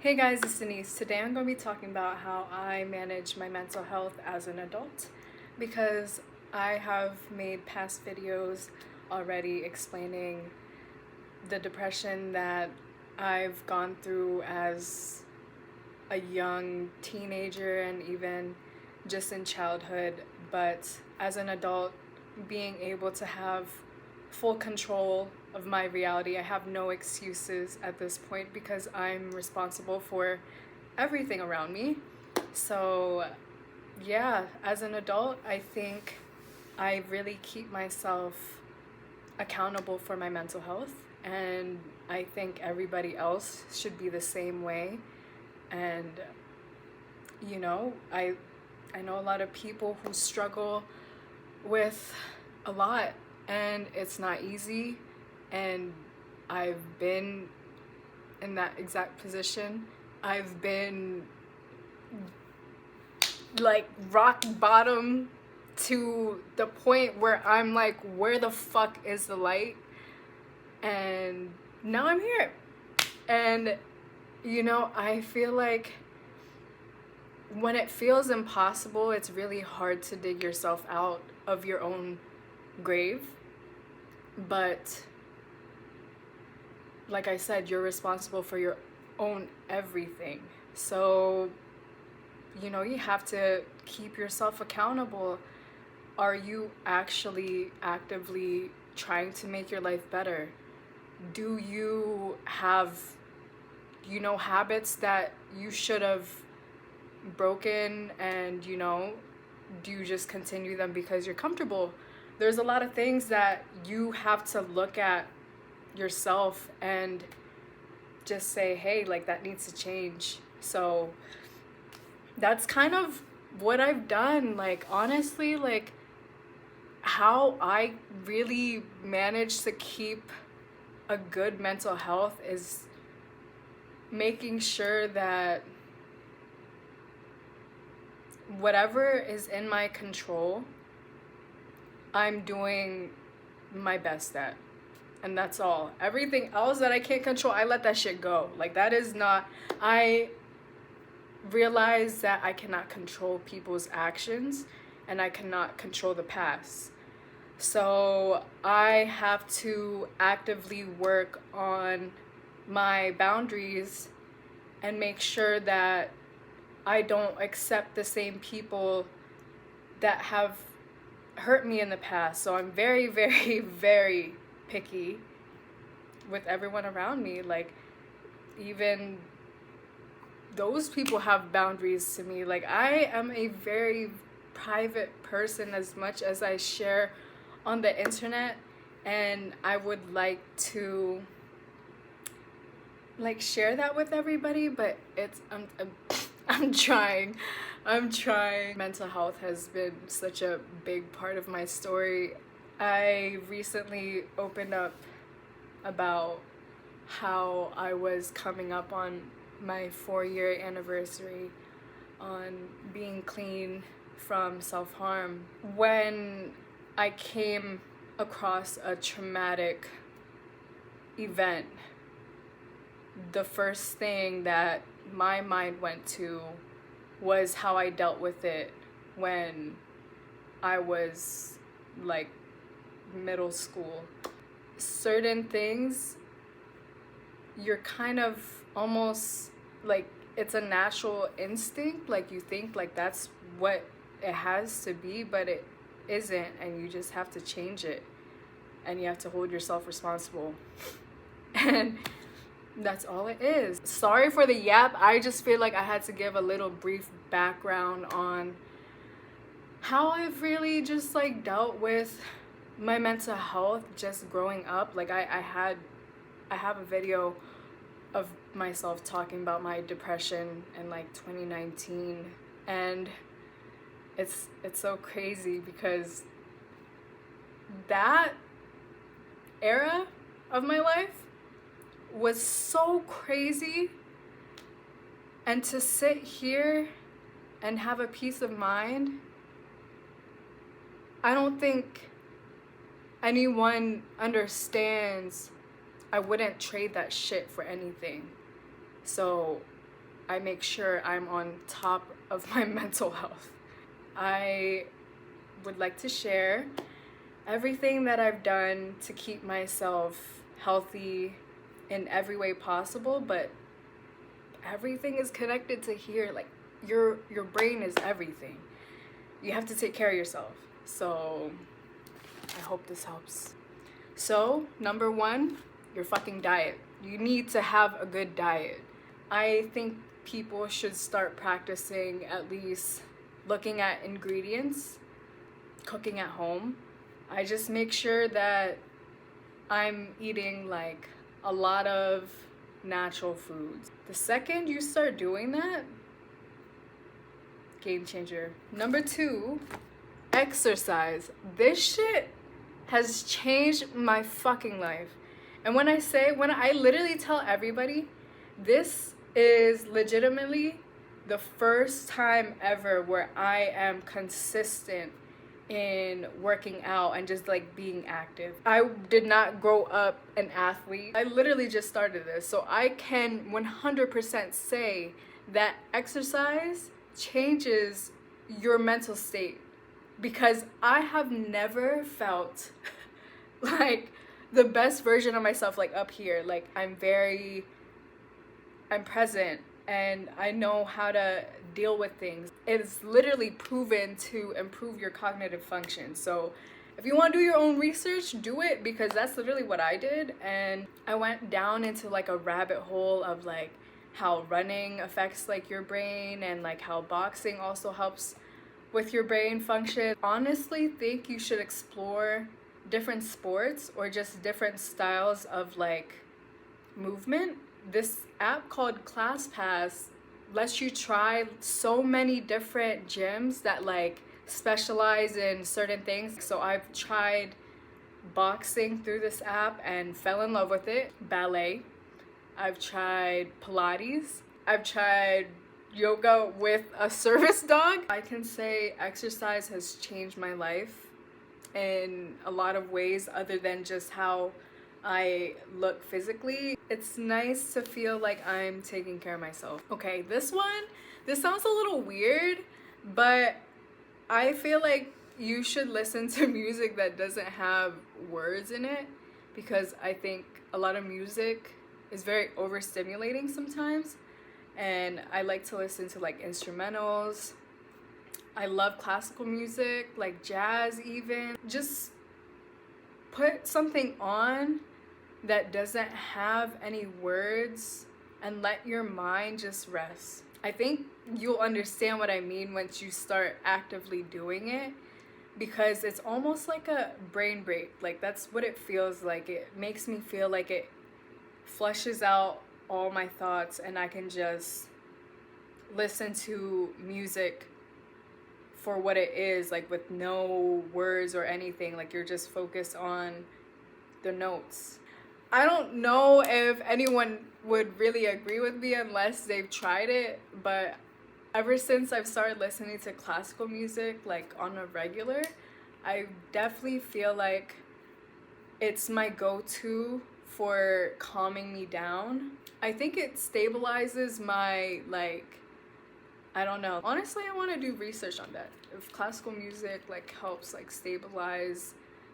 Hey guys, it's Denise. Today I'm going to be talking about how I manage my mental health as an adult because I have made past videos already explaining the depression that I've gone through as a young teenager and even just in childhood. But as an adult, being able to have full control of my reality, I have no excuses at this point because I'm responsible for everything around me. So, yeah, as an adult, I think I really keep myself accountable for my mental health, and I think everybody else should be the same way. And you know, I know a lot of people who struggle with a lot, and it's not easy, and I've been in that exact position. I've been like rock bottom to the point where I'm like, where the fuck is the light? And now I'm here. And I feel like when it feels impossible, it's really hard to dig yourself out of your own grave. But like I said, you're responsible for your own everything. So, you have to keep yourself accountable. Are you actually actively trying to make your life better? Do you have, habits that you should have broken, and do you just continue them because you're comfortable? There's a lot of things that you have to look at yourself and just say, hey, like, that needs to change. So that's kind of what I've done. Like, honestly, like, how I really manage to keep a good mental health is making sure that whatever is in my control, I'm doing my best at. And that's all. Everything else that I can't control, I let that shit go. Like, that is not, I realize that I cannot control people's actions and I cannot control the past. So I have to actively work on my boundaries and make sure that I don't accept the same people that have hurt me in the past. So I'm very, very, very picky with everyone around me. Like, even those people have boundaries to me. Like, I am a very private person as much as I share on the internet, and I would like to like share that with everybody, but I'm trying. I'm trying. Mental health has been such a big part of my story. I recently opened up about how I was coming up on my 4-year anniversary on being clean from self-harm. When I came across a traumatic event, the first thing that my mind went to was how I dealt with it when I was like middle school. Certain things, you're kind of almost like, it's a natural instinct. Like, you think like that's what it has to be, but it isn't, and you just have to change it, and you have to hold yourself responsible. And that's all it is. Sorry for the yap. I just feel like I had to give a little brief background on how I've really just like dealt with my mental health just growing up. Like, I have a video of myself talking about my depression in like 2019, and it's so crazy because that era of my life was so crazy, and to sit here and have a peace of mind, I don't think anyone understands. I wouldn't trade that shit for anything. So I make sure I'm on top of my mental health. I would like to share everything that I've done to keep myself healthy in every way possible, but everything is connected to here. Like your brain is everything. You have to take care of yourself. So I hope this helps. So, number one, your fucking diet. You need to have a good diet. I think people should start practicing at least looking at ingredients, cooking at home. I just make sure that I'm eating like a lot of natural foods. The second you start doing that, game changer. Number two, exercise. This shit has changed my fucking life. And when I literally tell everybody, this is legitimately the first time ever where I am consistent in working out and just like being active. I did not grow up an athlete. I literally just started this. So I can 100% say that exercise changes your mental state, because I have never felt like the best version of myself, like up here. Like I'm present and I know how to deal with things. It's literally proven to improve your cognitive function. So if you want to do your own research, do it, because that's literally what I did. And I went down into like a rabbit hole of like how running affects like your brain, and like how boxing also helps with your brain function. Honestly, think you should explore different sports or just different styles of like movement. This app called ClassPass lets you try so many different gyms that like specialize in certain things. So I've tried boxing through this app and fell in love with it. Ballet. I've tried Pilates. I've tried yoga with a service dog. I can say exercise has changed my life in a lot of ways other than just how I look physically. It's nice to feel like I'm taking care of myself. Okay, this sounds a little weird, but I feel like you should listen to music that doesn't have words in it, because I think a lot of music is very overstimulating sometimes. And I like to listen to like instrumentals. I love classical music, like jazz even. Just put something on that doesn't have any words and let your mind just rest. I think you'll understand what I mean once you start actively doing it, because it's almost like a brain break. Like that's what it feels like. It makes me feel like it flushes out all my thoughts and I can just listen to music for what it is, like with no words or anything. Like you're just focused on the notes. I don't know if anyone would really agree with me unless they've tried it, but ever since I've started listening to classical music like on a regular, I definitely feel like it's my go-to for calming me down. I think it stabilizes my I don't know. Honestly, I want to do research on that. If classical music like helps like stabilize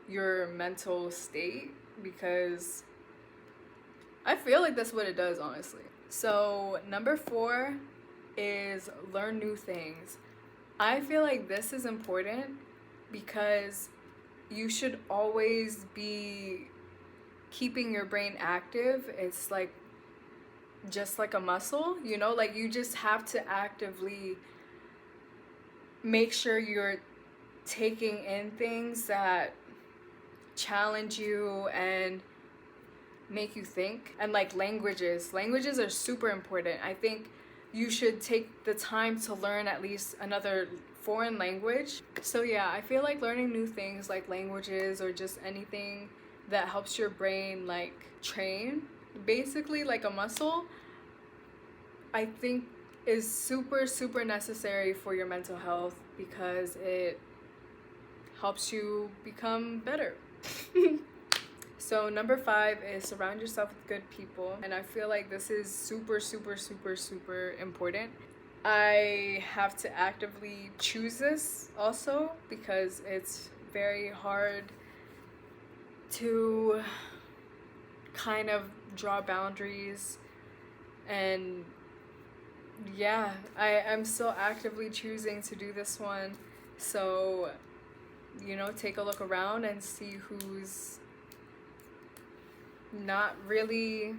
your mental state, because I feel like that's what it does, honestly. So, number 4 is learn new things. I feel like this is important because you should always be keeping your brain active. It's like just like a muscle, you know, like you just have to actively make sure you're taking in things that challenge you and make you think. And like languages are super important. I think you should take the time to learn at least another foreign language. So yeah, I feel like learning new things like languages or just anything that helps your brain like train, basically like a muscle, I think is super necessary for your mental health, because it helps you become better. So number 5 is surround yourself with good people, and I feel like this is super super super super important. I have to actively choose this also because it's very hard to kind of draw boundaries. And yeah, I'm still actively choosing to do this one. So, take a look around and see who's not really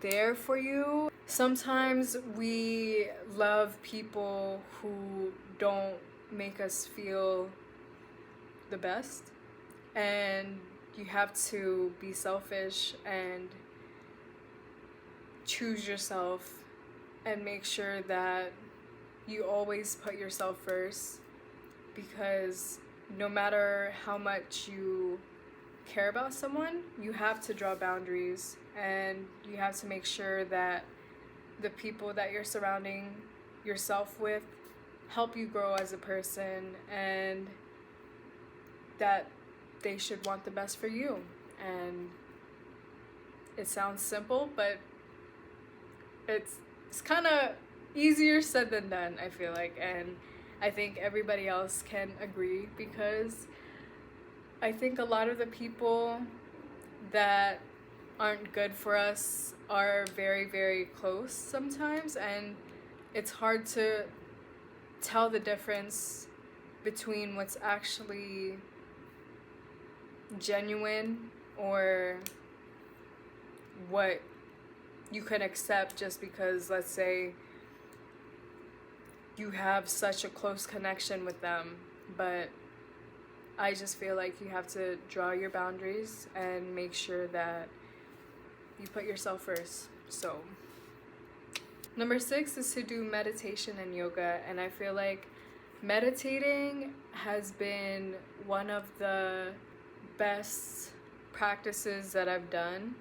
there for you. Sometimes we love people who don't make us feel the best, and you have to be selfish and choose yourself and make sure that you always put yourself first, because no matter how much you care about someone, you have to draw boundaries, and you have to make sure that the people that you're surrounding yourself with help you grow as a person, and that they should want the best for you. And it sounds simple, but it's kind of easier said than done, I feel like. And I think everybody else can agree, because I think a lot of the people that aren't good for us are very, very close sometimes, and it's hard to tell the difference between what's actually genuine or what you can accept just because, let's say, you have such a close connection with them. But I just feel like you have to draw your boundaries and make sure that you put yourself first. So number 6 is to do meditation and yoga, and I feel like meditating has been one of the best practices that I've done.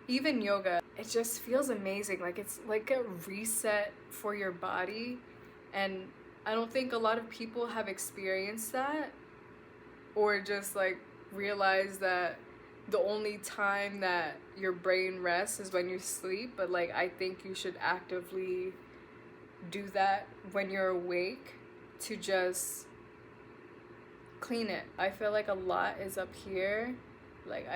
Even yoga, it just feels amazing. Like, it's like a reset for your body, and I don't think a lot of people have experienced that, or just like realize that the only time that your brain rests is when you sleep. But like, I think you should actively do that when you're awake to just clean it. I feel like a lot is up here. Like,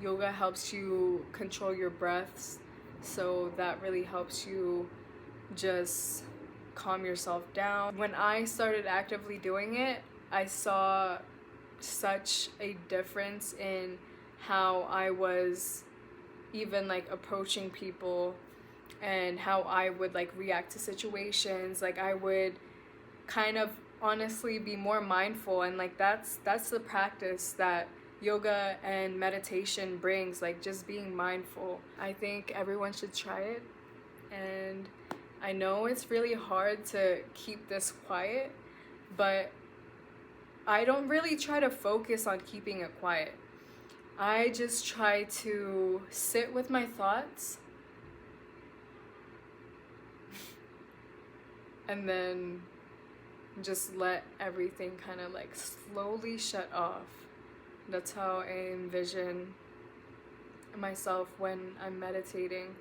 yoga helps you control your breaths, so that really helps you just calm yourself down. When I started actively doing it, I saw such a difference in how I was even like approaching people, and how I would like react to situations. Like, I would kind of honestly be more mindful, and like that's the practice that yoga and meditation brings, like just being mindful. I think everyone should try it, and I know it's really hard to keep this quiet, but I don't really try to focus on keeping it quiet. I just try to sit with my thoughts and then just let everything kind of like slowly shut off. That's how I envision myself when I'm meditating.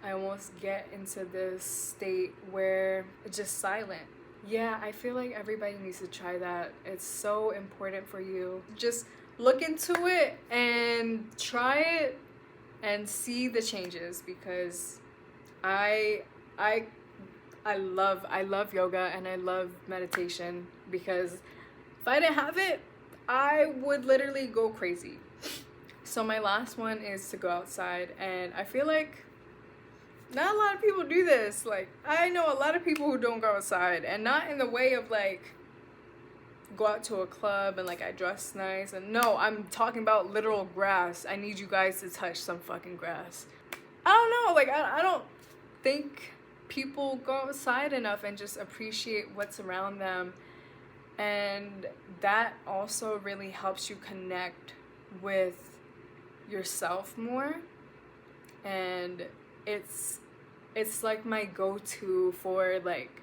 I almost get into this state where it's just silent. Yeah, I feel like everybody needs to try that. It's so important for you. Just look into it and try it and see the changes, because I love yoga and I love meditation, because if I didn't have it, I would literally go crazy. So my last one is to go outside, and I feel like not a lot of people do this. Like, I know a lot of people who don't go outside, and not in the way of like go out to a club and like I dress nice, and no, I'm talking about literal grass. I need you guys to touch some fucking grass. I don't know, like I don't think people go outside enough and just appreciate what's around them, and that also really helps you connect with yourself more. And it's like my go-to for like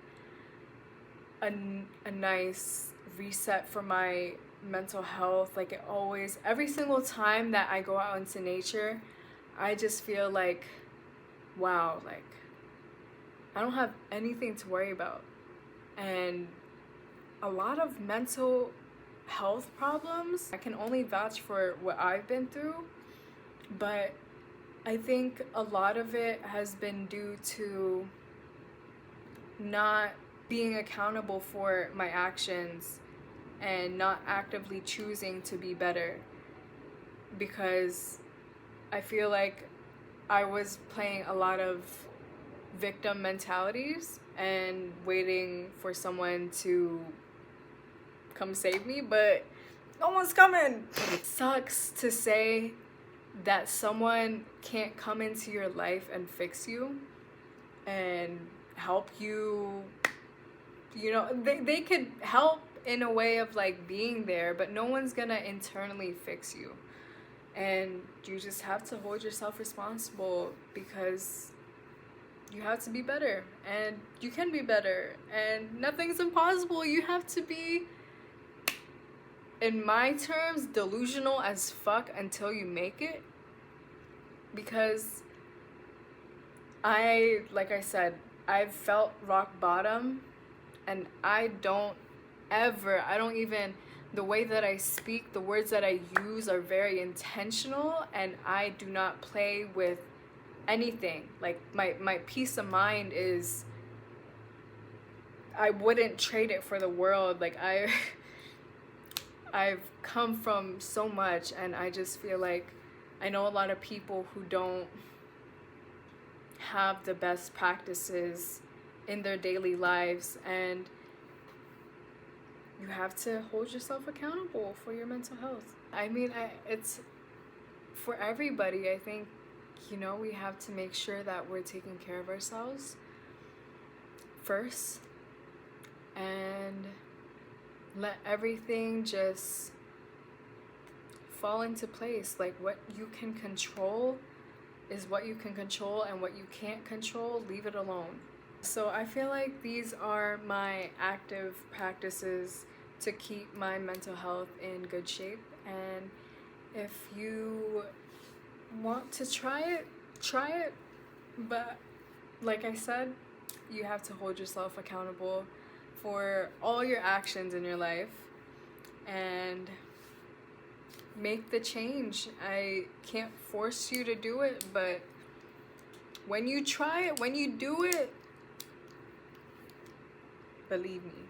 a nice reset for my mental health. Like, it always, every single time that I go out into nature, I just feel like, wow, like, I don't have anything to worry about. And a lot of mental health problems, I can only vouch for what I've been through, but I think a lot of it has been due to not being accountable for my actions and not actively choosing to be better, because I feel like I was playing a lot of victim mentalities and waiting for someone to come save me, but no one's coming. It sucks to say that someone can't come into your life and fix you and help you. You know, they could help in a way of like being there, but no one's gonna internally fix you. And you just have to hold yourself responsible, because you have to be better, and you can be better, and nothing's impossible. You have to be, in my terms, delusional as fuck until you make it. Because like I said, I've felt rock bottom, and I don't even, the way that I speak, the words that I use are very intentional, and I do not play with anything. Like, my peace of mind is, I wouldn't trade it for the world. Like, I've come from so much, and I just feel like I know a lot of people who don't have the best practices in their daily lives, and you have to hold yourself accountable for your mental health. I mean, it's for everybody. I think, you know, we have to make sure that we're taking care of ourselves first, and let everything just fall into place. Like, what you can control is what you can control, and what you can't control, leave it alone. So I feel like these are my active practices to keep my mental health in good shape. And if you want to try it, try it. But like I said, you have to hold yourself accountable for all your actions in your life and make the change. I can't force you to do it, but when you try it, when you do it, believe me,